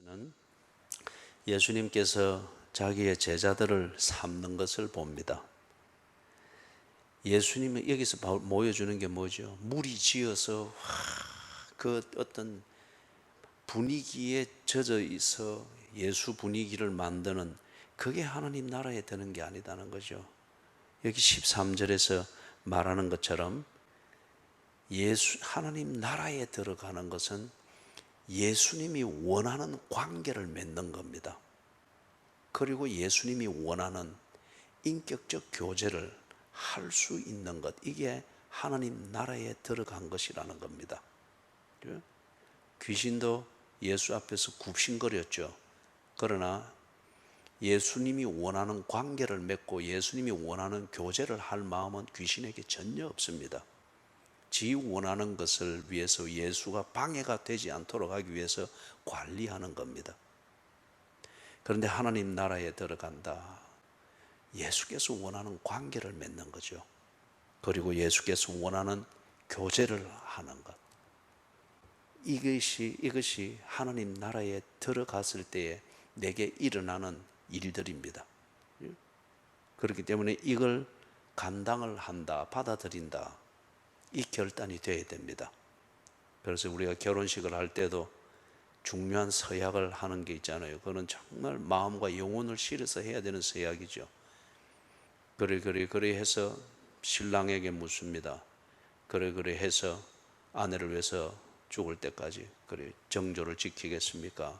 는 예수님께서 자기의 제자들을 삼는 것을 봅니다. 예수님은 여기서 보여주는 게 뭐죠? 무리 지어서 그 어떤 분위기에 젖어 있어 예수 분위기를 만드는, 그게 하나님 나라에 드는 게 아니다는 거죠. 여기 13절에서 말하는 것처럼 하나님 나라에 들어가는 것은 예수님이 원하는 관계를 맺는 겁니다. 그리고 예수님이 원하는 인격적 교제를 할 수 있는 것, 이게 하나님 나라에 들어간 것이라는 겁니다. 귀신도 예수 앞에서 굽신거렸죠. 그러나 예수님이 원하는 관계를 맺고 예수님이 원하는 교제를 할 마음은 귀신에게 전혀 없습니다. 지 원하는 것을 위해서 예수가 방해가 되지 않도록 하기 위해서 관리하는 겁니다. 그런데 하나님 나라에 들어간다, 예수께서 원하는 관계를 맺는 거죠. 그리고 예수께서 원하는 교제를 하는 것, 이것이 하나님 나라에 들어갔을 때에 내게 일어나는 일들입니다. 그렇기 때문에 이걸 감당을 한다, 받아들인다, 이 결단이 되어야 됩니다. 그래서 우리가 결혼식을 할 때도 중요한 서약을 하는 게 있잖아요. 그건 정말 마음과 영혼을 실어서 해야 되는 서약이죠. 그래 해서 신랑에게 묻습니다. 그래 해서 아내를 위해서 죽을 때까지 그래 정조를 지키겠습니까?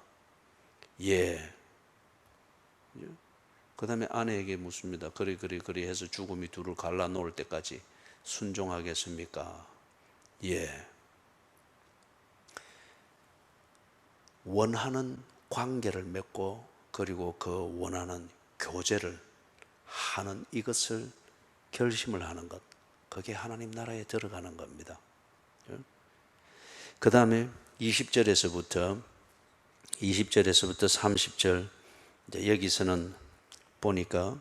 예. 그 다음에 아내에게 묻습니다. 그래 해서 죽음이 둘을 갈라놓을 때까지 순종하겠습니까? 예. 원하는 관계를 맺고 그리고 그 원하는 교제를 하는, 이것을 결심을 하는 것, 그게 하나님 나라에 들어가는 겁니다. 그 다음에 20절에서부터 30절, 이제 여기서는 보니까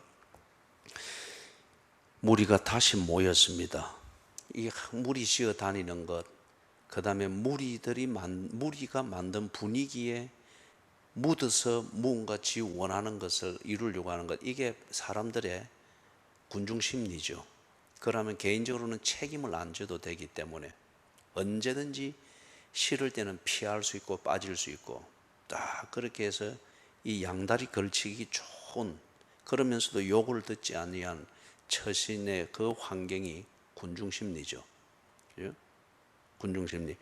무리가 다시 모였습니다. 이 무리 지어 다니는 것, 그 다음에 무리가 만든 분위기에 묻어서 무언가 지 원하는 것을 이루려고 하는 것, 이게 사람들의 군중 심리죠. 그러면 개인적으로는 책임을 안 져도 되기 때문에 언제든지 싫을 때는 피할 수 있고 빠질 수 있고, 딱 그렇게 해서 이 양다리 걸치기 좋은, 그러면서도 욕을 듣지 아니한 처신의 그 환경이 군중 심리죠. 군중 심리.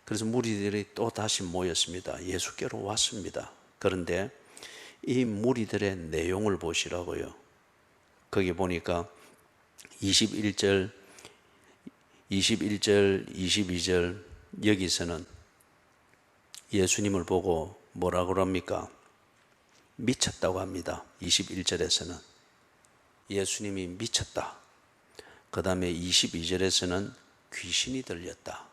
그래서 무리들이 또 다시 모였습니다. 예수께로 왔습니다. 그런데 이 무리들의 내용을 보시라고요. 거기 보니까 21절, 22절 여기서는 예수님을 보고 뭐라고 합니까? 미쳤다고 합니다. 21절에서는 예수님이 미쳤다. 그 다음에 22절에서는 귀신이 들렸다.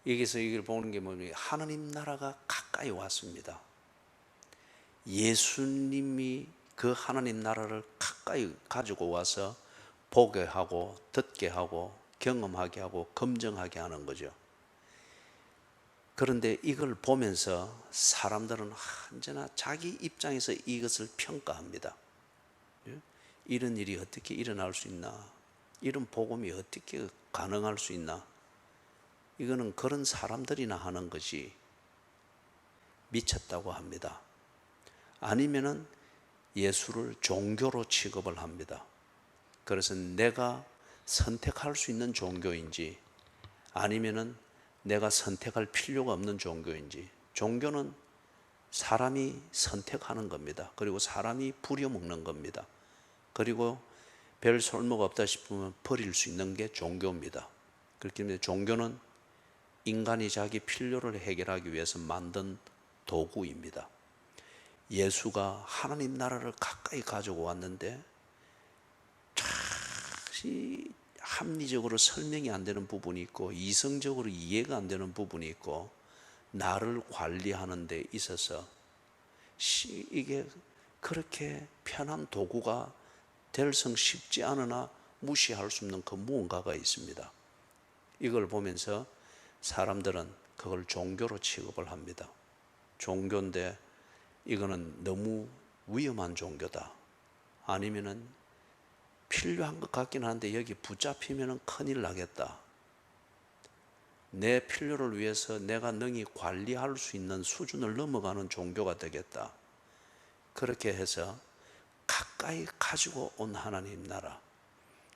여기서 이걸 보는 게 뭐냐면 하나님 나라가 가까이 왔습니다. 예수님이 그 하나님 나라를 가까이 가지고 와서 보게 하고 듣게 하고 경험하게 하고 검증하게 하는 거죠. 그런데 이걸 보면서 사람들은 언제나 자기 입장에서 이것을 평가합니다. 이런 일이 어떻게 일어날 수 있나? 이런 복음이 어떻게 가능할 수 있나? 이거는 그런 사람들이나 하는 것이 미쳤다고 합니다. 아니면은 예수를 종교로 취급을 합니다. 그래서 내가 선택할 수 있는 종교인지 아니면은 내가 선택할 필요가 없는 종교인지, 종교는 사람이 선택하는 겁니다. 그리고 사람이 부려먹는 겁니다. 그리고 별 쓸모가 없다 싶으면 버릴 수 있는 게 종교입니다. 그렇기 때문에 종교는 인간이 자기 필요를 해결하기 위해서 만든 도구입니다. 예수가 하나님 나라를 가까이 가지고 왔는데 합리적으로 설명이 안 되는 부분이 있고 이성적으로 이해가 안 되는 부분이 있고 나를 관리하는 데 있어서 이게 그렇게 편한 도구가 될성 쉽지 않으나 무시할 수 없는 그 무언가가 있습니다. 이걸 보면서 사람들은 그걸 종교로 취급을 합니다. 종교인데 이거는 너무 위험한 종교다, 아니면은 필요한 것 같긴 한데 여기 붙잡히면 큰일 나겠다, 내 필요를 위해서 내가 능히 관리할 수 있는 수준을 넘어가는 종교가 되겠다, 그렇게 해서 가까이 가지고 온 하나님 나라,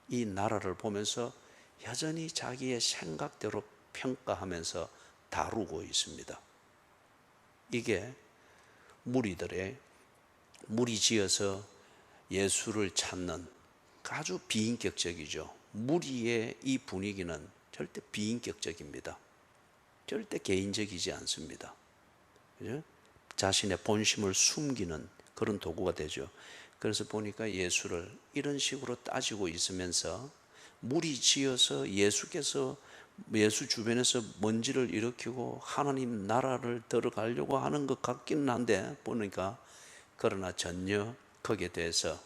이 나라를 보면서 여전히 자기의 생각대로 평가하면서 다루고 있습니다. 이게 무리지어서 예수를 찾는 아주 비인격적이죠. 무리의 이 분위기는 절대 비인격적입니다. 절대 개인적이지 않습니다. 그죠? 자신의 본심을 숨기는 그런 도구가 되죠. 그래서 보니까 예수를 이런 식으로 따지고 있으면서 무리지어서 예수 주변에서 먼지를 일으키고 하나님 나라를 들어가려고 하는 것 같기는 한데 보니까, 그러나 전혀 거기에 대해서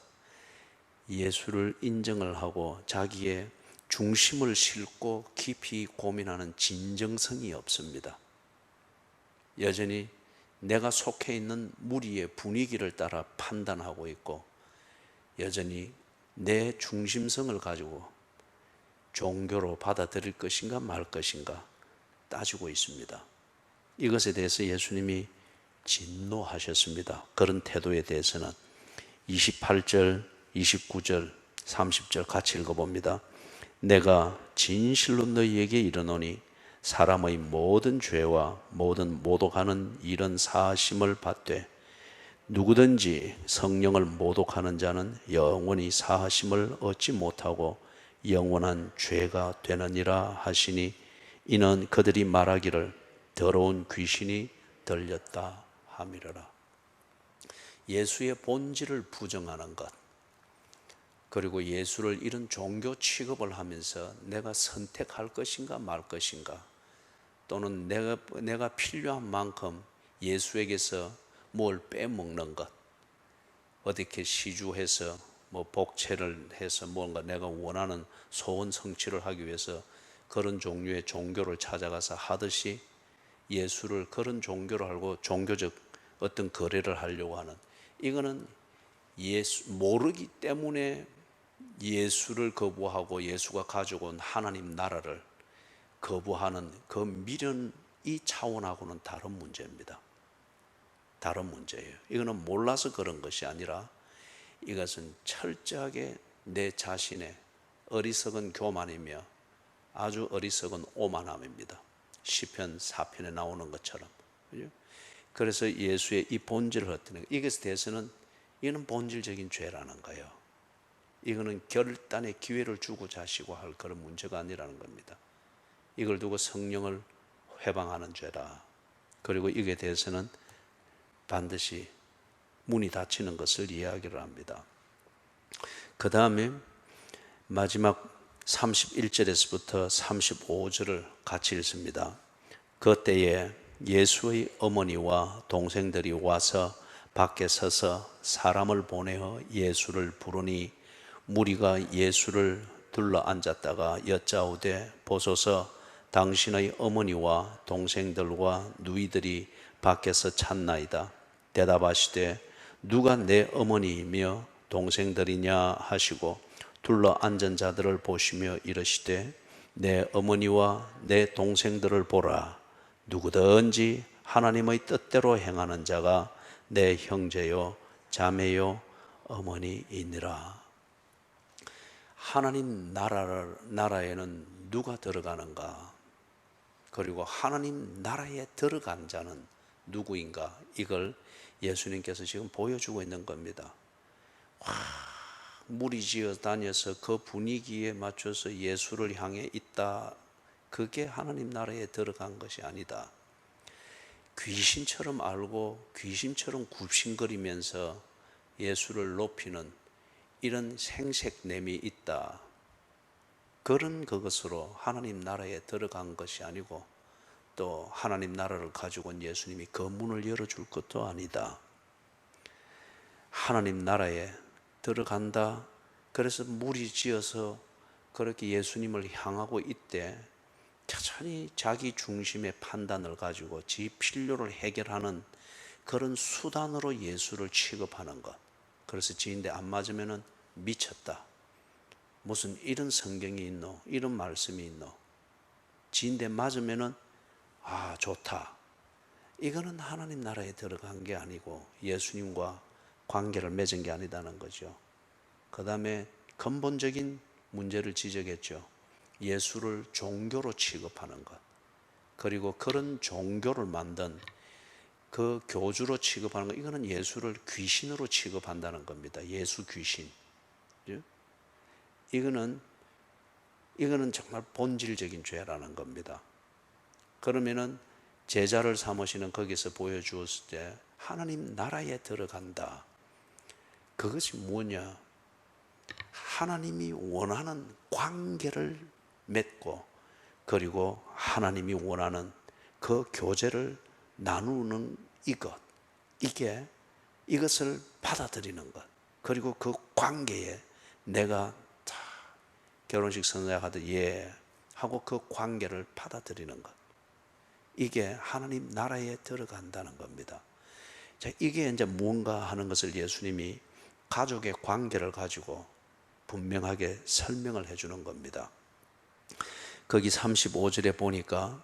예수를 인정을 하고 자기의 중심을 싣고 깊이 고민하는 진정성이 없습니다. 여전히 내가 속해 있는 무리의 분위기를 따라 판단하고 있고, 여전히 내 중심성을 가지고 종교로 받아들일 것인가 말 것인가 따지고 있습니다. 이것에 대해서 예수님이 진노하셨습니다. 그런 태도에 대해서는 28절, 29절, 30절 같이 읽어봅니다. 내가 진실로 너희에게 이르노니 사람의 모든 죄와 모든 모독하는 일은 사하심을 받되 누구든지 성령을 모독하는 자는 영원히 사하심을 얻지 못하고 영원한 죄가 되느니라 하시니, 이는 그들이 말하기를 더러운 귀신이 들렸다 함이러라. 예수의 본질을 부정하는 것, 그리고 예수를 이런 종교 취급을 하면서 내가 선택할 것인가 말 것인가, 또는 내가 필요한 만큼 예수에게서 뭘 빼먹는 것, 어떻게 시주해서 복채를 해서 뭔가 내가 원하는 소원 성취를 하기 위해서 그런 종류의 종교를 찾아가서 하듯이 예수를 그런 종교로 알고 종교적 어떤 거래를 하려고 하는, 이거는 모르기 때문에 예수를 거부하고 예수가 가지고 온 하나님 나라를 거부하는 그 미련이 차원하고는 다른 문제입니다. 다른 문제예요. 이거는 몰라서 그런 것이 아니라 이것은 철저하게 내 자신의 어리석은 교만이며 아주 어리석은 오만함입니다. 시편 4편에 나오는 것처럼. 그죠? 그래서 예수의 이 본질을 헛되는, 이것에 대해서는 이는 본질적인 죄라는 거예요. 이거는 결단의 기회를 주고 자시고 할 그런 문제가 아니라는 겁니다. 이걸 두고 성령을 회방하는 죄다. 그리고 이게 대해서는 반드시 문이 닫히는 것을 이야기를 합니다. 그 다음에 마지막 31절에서부터 35절을 같이 읽습니다. 그때에 예수의 어머니와 동생들이 와서 밖에 서서 사람을 보내어 예수를 부르니, 무리가 예수를 둘러 앉았다가 여짜오되 보소서 당신의 어머니와 동생들과 누이들이 밖에서 찾나이다. 대답하시되 누가 내 어머니이며 동생들이냐 하시고 둘러 앉은 자들을 보시며 이르시되 내 어머니와 내 동생들을 보라. 누구든지 하나님의 뜻대로 행하는 자가 내 형제요 자매요 어머니이니라. 하나님 나라에는 누가 들어가는가? 그리고 하나님 나라에 들어간 자는 누구인가? 이걸 예수님께서 지금 보여주고 있는 겁니다. 무리지어 다녀서 그 분위기에 맞춰서 예수를 향해 있다. 그게 하나님 나라에 들어간 것이 아니다. 귀신처럼 알고 귀신처럼 굽신거리면서 예수를 높이는 이런 생색냄이 있다. 그런 그것으로 하나님 나라에 들어간 것이 아니고, 또 하나님 나라를 가지고 온 예수님이 그 문을 열어줄 것도 아니다. 하나님 나라에 들어간다. 그래서 무리지어서 그렇게 예수님을 향하고 있대. 천천히 자기 중심의 판단을 가지고 지 필요를 해결하는 그런 수단으로 예수를 취급하는 것. 그래서 지인데 안 맞으면은 미쳤다. 무슨 이런 성경이 있노? 이런 말씀이 있노? 지인데 맞으면은 아, 좋다. 이거는 하나님 나라에 들어간 게 아니고 예수님과 관계를 맺은 게 아니다는 거죠. 그 다음에 근본적인 문제를 지적했죠. 예수를 종교로 취급하는 것. 그리고 그런 종교를 만든 그 교주로 취급하는 것. 이거는 예수를 귀신으로 취급한다는 겁니다. 예수 귀신. 이거는 정말 본질적인 죄라는 겁니다. 그러면은 제자를 삼으시는 거기서 보여주었을 때 하나님 나라에 들어간다. 그것이 뭐냐? 하나님이 원하는 관계를 맺고 그리고 하나님이 원하는 그 교제를 나누는 이것을 받아들이는 것. 그리고 그 관계에 내가 다 결혼식 선언하듯 예 하고 그 관계를 받아들이는 것. 이게 하나님 나라에 들어간다는 겁니다. 자, 이게 이제 무언가 하는 것을 예수님이 가족의 관계를 가지고 분명하게 설명을 해주는 겁니다. 거기 35절에 보니까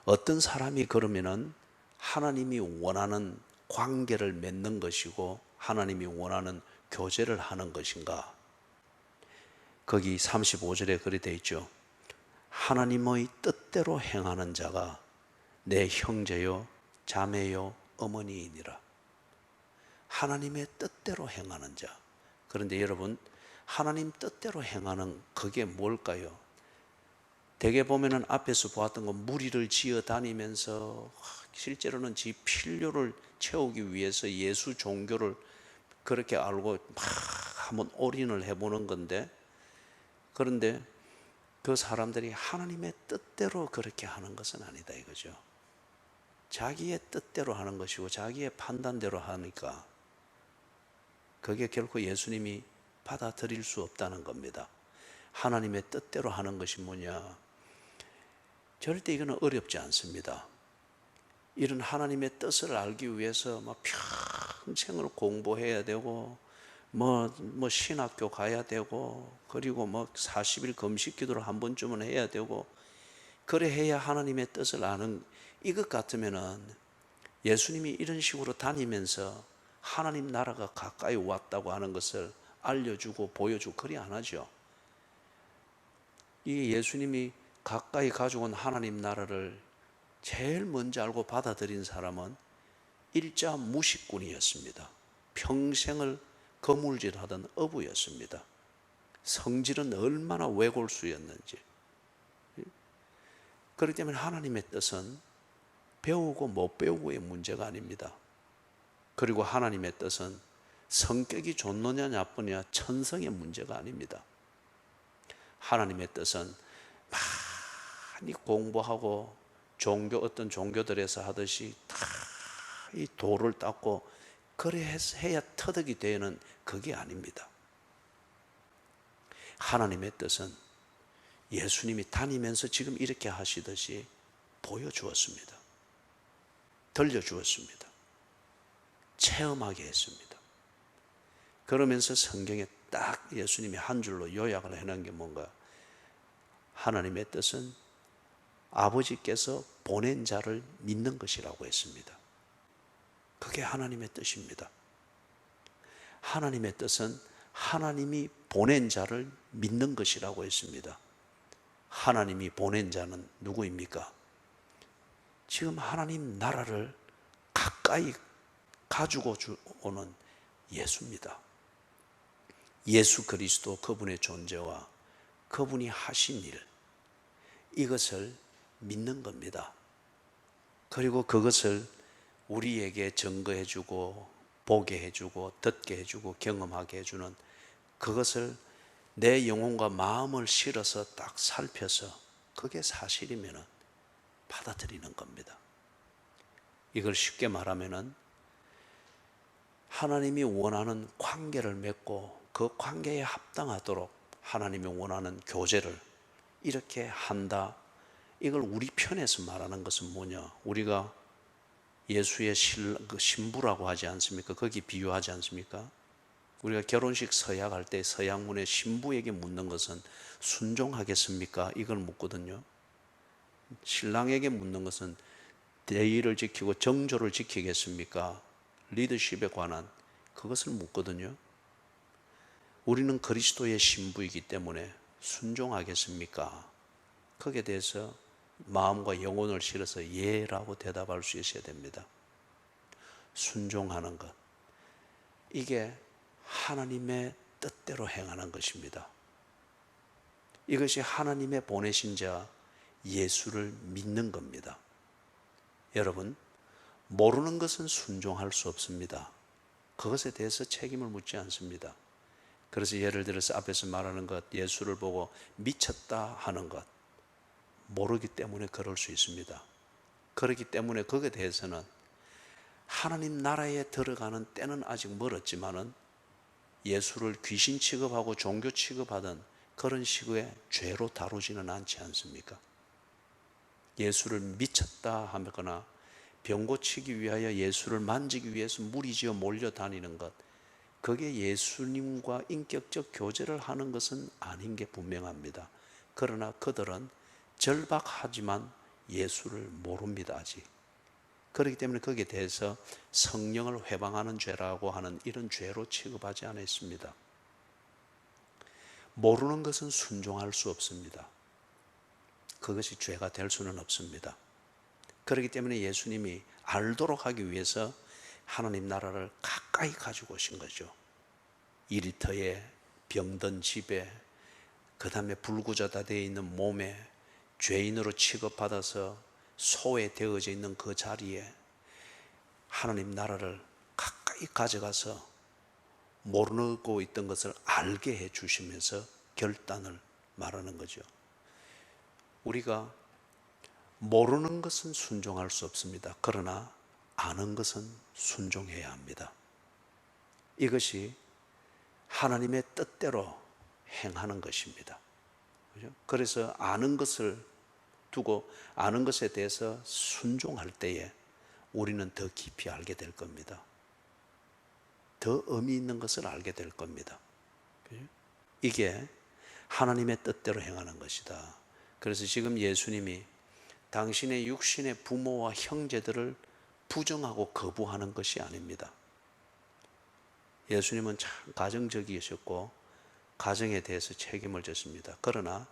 어떤 사람이 그러면은 하나님이 원하는 관계를 맺는 것이고 하나님이 원하는 교제를 하는 것인가? 거기 35절에 그리 되어 있죠. 하나님의 뜻대로 행하는 자가 내 형제요 자매요 어머니이니라. 하나님의 뜻대로 행하는 자. 그런데 여러분, 하나님 뜻대로 행하는 그게 뭘까요? 대개 보면은 앞에서 보았던 건 무리를 지어 다니면서 실제로는 지 필요를 채우기 위해서 예수 종교를 그렇게 알고 막 한번 올인을 해보는 건데, 그런데 그 사람들이 하나님의 뜻대로 그렇게 하는 것은 아니다 이거죠. 자기의 뜻대로 하는 것이고 자기의 판단대로 하니까 그게 결코 예수님이 받아들일 수 없다는 겁니다. 하나님의 뜻대로 하는 것이 뭐냐? 절대 이거는 어렵지 않습니다. 이런 하나님의 뜻을 알기 위해서 막 평생을 공부해야 되고 뭐 신학교 가야 되고 그리고 뭐 40일 금식 기도를 한 번쯤은 해야 되고 그래 해야 하나님의 뜻을 아는 이것 같으면은 예수님이 이런 식으로 다니면서 하나님 나라가 가까이 왔다고 하는 것을 알려주고 보여주고 그리 안 하죠. 이게 예수님이 가까이 가져온 하나님 나라를 제일 먼저 알고 받아들인 사람은 일자 무식꾼이었습니다. 평생을 거물질하던 어부였습니다. 성질은 얼마나 외골수였는지. 그렇기 때문에 하나님의 뜻은 배우고 못 배우고의 문제가 아닙니다. 그리고 하나님의 뜻은 성격이 좋느냐 나쁘냐 천성의 문제가 아닙니다. 하나님의 뜻은 많이 공부하고 어떤 종교들에서 하듯이 다 이 도를 닦고 그래 해야 터득이 되는 그게 아닙니다. 하나님의 뜻은 예수님이 다니면서 지금 이렇게 하시듯이 보여주었습니다. 들려주었습니다. 체험하게 했습니다. 그러면서 성경에 딱 예수님이 한 줄로 요약을 해놓은 게 뭔가? 하나님의 뜻은 아버지께서 보낸 자를 믿는 것이라고 했습니다. 그게 하나님의 뜻입니다. 하나님의 뜻은 하나님이 보낸 자를 믿는 것이라고 했습니다. 하나님이 보낸 자는 누구입니까? 지금 하나님 나라를 가까이 가지고 오는 예수입니다. 예수 그리스도 그분의 존재와 그분이 하신 일, 이것을 믿는 겁니다. 그리고 그것을 우리에게 증거해주고 보게 해주고 듣게 해주고 경험하게 해주는 그것을 내 영혼과 마음을 실어서 딱 살펴서 그게 사실이면 받아들이는 겁니다. 이걸 쉽게 말하면 하나님이 원하는 관계를 맺고 그 관계에 합당하도록 하나님이 원하는 교제를 이렇게 한다. 이걸 우리 편에서 말하는 것은 뭐냐? 우리가 예수의 신부라고 하지 않습니까? 거기 비유하지 않습니까? 우리가 결혼식 서약할 때 서약문에 신부에게 묻는 것은 순종하겠습니까? 이걸 묻거든요. 신랑에게 묻는 것은 대의를 지키고 정조를 지키겠습니까? 리더십에 관한 그것을 묻거든요. 우리는 그리스도의 신부이기 때문에 순종하겠습니까? 거기에 대해서 마음과 영혼을 실어서 예라고 대답할 수 있어야 됩니다. 순종하는 것, 이게 하나님의 뜻대로 행하는 것입니다. 이것이 하나님의 보내신 자 예수를 믿는 겁니다. 여러분, 모르는 것은 순종할 수 없습니다. 그것에 대해서 책임을 묻지 않습니다. 그래서 예를 들어서 앞에서 말하는 것, 예수를 보고 미쳤다 하는 것, 모르기 때문에 그럴 수 있습니다. 그렇기 때문에 거기에 대해서는 하나님 나라에 들어가는 때는 아직 멀었지만은 예수를 귀신 취급하고 종교 취급하던 그런 식의 죄로 다루지는 않지 않습니까? 예수를 미쳤다 하거나 병 고치기 위하여 예수를 만지기 위해서 무리지어 몰려다니는 것, 그게 예수님과 인격적 교제를 하는 것은 아닌 게 분명합니다. 그러나 그들은 절박하지만 예수를 모릅니다, 아직. 그렇기 때문에 거기에 대해서 성령을 회방하는 죄라고 하는 이런 죄로 취급하지 않았습니다. 모르는 것은 순종할 수 없습니다. 그것이 죄가 될 수는 없습니다. 그렇기 때문에 예수님이 알도록 하기 위해서 하나님 나라를 가까이 가지고 오신 거죠. 일터에, 병든 집에, 그 다음에 불구조다 되어 있는 몸에, 죄인으로 취급받아서 소외되어져 있는 그 자리에 하나님 나라를 가까이 가져가서 모르고 있던 것을 알게 해 주시면서 결단을 말하는 거죠. 우리가 모르는 것은 순종할 수 없습니다. 그러나 아는 것은 순종해야 합니다. 이것이 하나님의 뜻대로 행하는 것입니다. 그래서 아는 것을 두고 아는 것에 대해서 순종할 때에 우리는 더 깊이 알게 될 겁니다. 더 의미 있는 것을 알게 될 겁니다. 이게 하나님의 뜻대로 행하는 것이다. 그래서 지금 예수님이 당신의 육신의 부모와 형제들을 부정하고 거부하는 것이 아닙니다. 예수님은 참 가정적이셨고 가정에 대해서 책임을 졌습니다. 그러나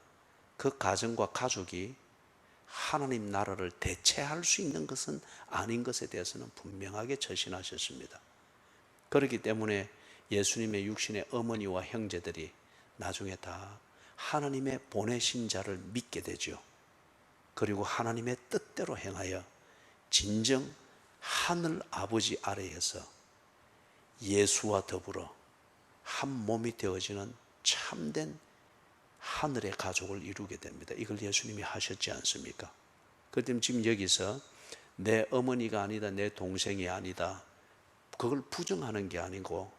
그 가정과 가족이 하나님 나라를 대체할 수 있는 것은 아닌 것에 대해서는 분명하게 처신하셨습니다. 그렇기 때문에 예수님의 육신의 어머니와 형제들이 나중에 다 하나님의 보내신 자를 믿게 되죠. 그리고 하나님의 뜻대로 행하여 진정 하늘 아버지 아래에서 예수와 더불어 한 몸이 되어지는 참된 하늘의 가족을 이루게 됩니다. 이걸 예수님이 하셨지 않습니까? 그렇기 때문에 지금 여기서 내 어머니가 아니다, 내 동생이 아니다, 그걸 부정하는 게 아니고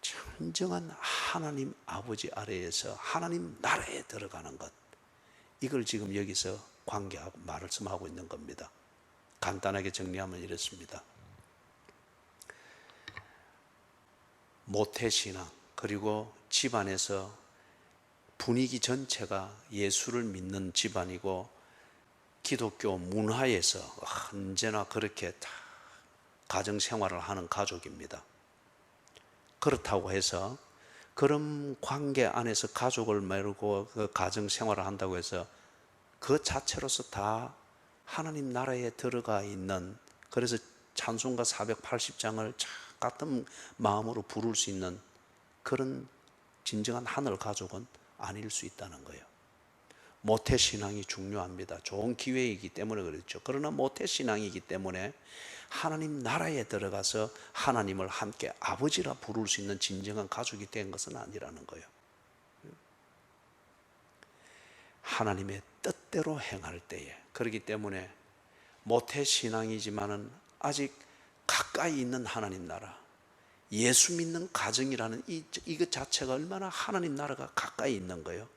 진정한 하나님 아버지 아래에서 하나님 나라에 들어가는 것, 이걸 지금 여기서 관계하고 말씀하고 있는 겁니다. 간단하게 정리하면 이렇습니다. 모태신앙, 그리고 집안에서 분위기 전체가 예수를 믿는 집안이고 기독교 문화에서 언제나 그렇게 다 가정생활을 하는 가족입니다. 그렇다고 해서 그런 관계 안에서 가족을 맺고 그 가정생활을 한다고 해서 그 자체로서 다 하나님 나라에 들어가 있는, 그래서 찬송가 480장을 같은 마음으로 부를 수 있는 그런 진정한 하늘 가족은 아닐 수 있다는 거예요. 모태신앙이 중요합니다. 좋은 기회이기 때문에 그렇죠. 그러나 모태신앙이기 때문에 하나님 나라에 들어가서 하나님을 함께 아버지라 부를 수 있는 진정한 가족이 된 것은 아니라는 거예요. 하나님의 뜻대로 행할 때에, 그렇기 때문에 모태신앙이지만은 아직 가까이 있는 하나님 나라, 예수 믿는 가정이라는 이것 자체가 얼마나 하나님 나라가 가까이 있는 거예요.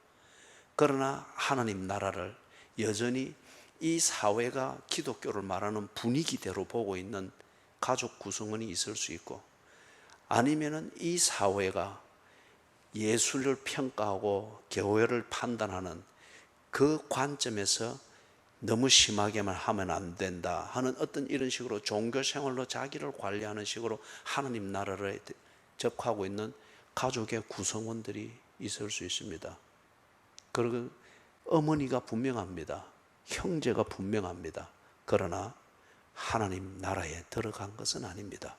그러나 하나님 나라를 여전히 이 사회가 기독교를 말하는 분위기대로 보고 있는 가족 구성원이 있을 수 있고, 아니면은 이 사회가 예술을 평가하고 교회를 판단하는 그 관점에서 너무 심하게만 하면 안 된다 하는 어떤 이런 식으로 종교 생활로 자기를 관리하는 식으로 하나님 나라를 접하고 있는 가족의 구성원들이 있을 수 있습니다. 그리고 어머니가 분명합니다. 형제가 분명합니다. 그러나 하나님 나라에 들어간 것은 아닙니다.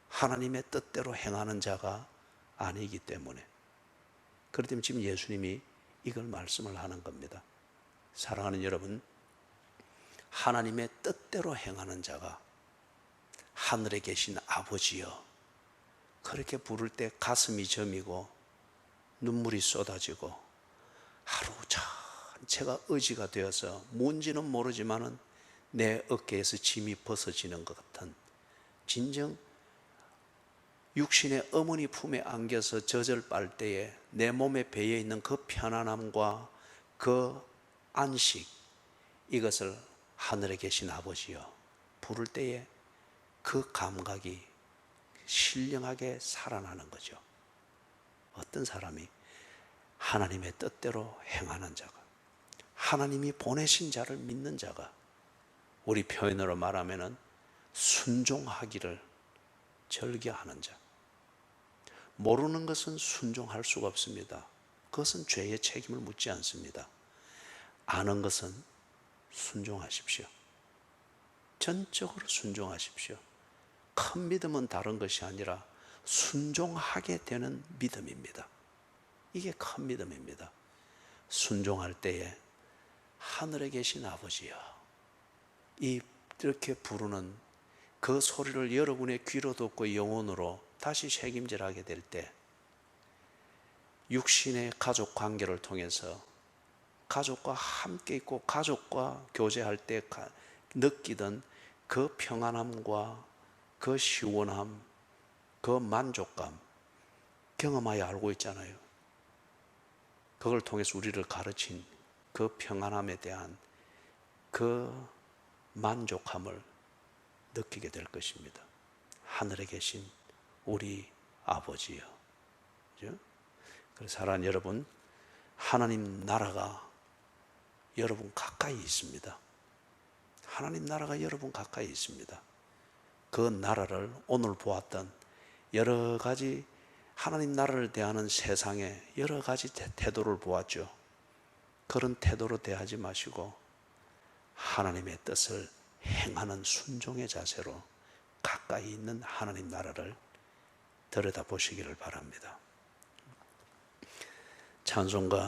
하나님의 뜻대로 행하는 자가 아니기 때문에. 그렇기 때문에 지금 예수님이 이걸 말씀을 하는 겁니다. 사랑하는 여러분, 하나님의 뜻대로 행하는 자가 하늘에 계신 아버지여, 그렇게 부를 때 가슴이 저미고 눈물이 쏟아지고 하루 전체가 의지가 되어서 뭔지는 모르지만은 내 어깨에서 짐이 벗어지는 것 같은, 진정 육신의 어머니 품에 안겨서 젖을 빨 때에 내 몸에 배어 있는 그 편안함과 그 안식, 이것을 하늘에 계신 아버지여 부를 때에 그 감각이 신령하게 살아나는 거죠. 어떤 사람이 하나님의 뜻대로 행하는 자가, 하나님이 보내신 자를 믿는 자가, 우리 표현으로 말하면은 순종하기를 절개하는 자. 모르는 것은 순종할 수가 없습니다. 그것은 죄의 책임을 묻지 않습니다. 아는 것은 순종하십시오. 전적으로 순종하십시오. 큰 믿음은 다른 것이 아니라 순종하게 되는 믿음입니다. 이게 큰 믿음입니다. 순종할 때에 하늘에 계신 아버지여, 이렇게 부르는 그 소리를 여러분의 귀로 듣고 영혼으로 다시 책임질하게 될 때, 육신의 가족 관계를 통해서 가족과 함께 있고 가족과 교제할 때 느끼던 그 평안함과 그 시원함, 그 만족감 경험하여 알고 있잖아요. 그걸 통해서 우리를 가르친 그 평안함에 대한 그 만족함을 느끼게 될 것입니다. 하늘에 계신 우리 아버지요. 그죠? 그래서 사랑하는 여러분, 하나님 나라가 여러분 가까이 있습니다. 하나님 나라가 여러분 가까이 있습니다. 그 나라를 오늘 보았던 여러 가지 하나님 나라를 대하는 세상의 여러 가지 태도를 보았죠. 그런 태도로 대하지 마시고 하나님의 뜻을 행하는 순종의 자세로 가까이 있는 하나님 나라를 들여다보시기를 바랍니다. 찬송가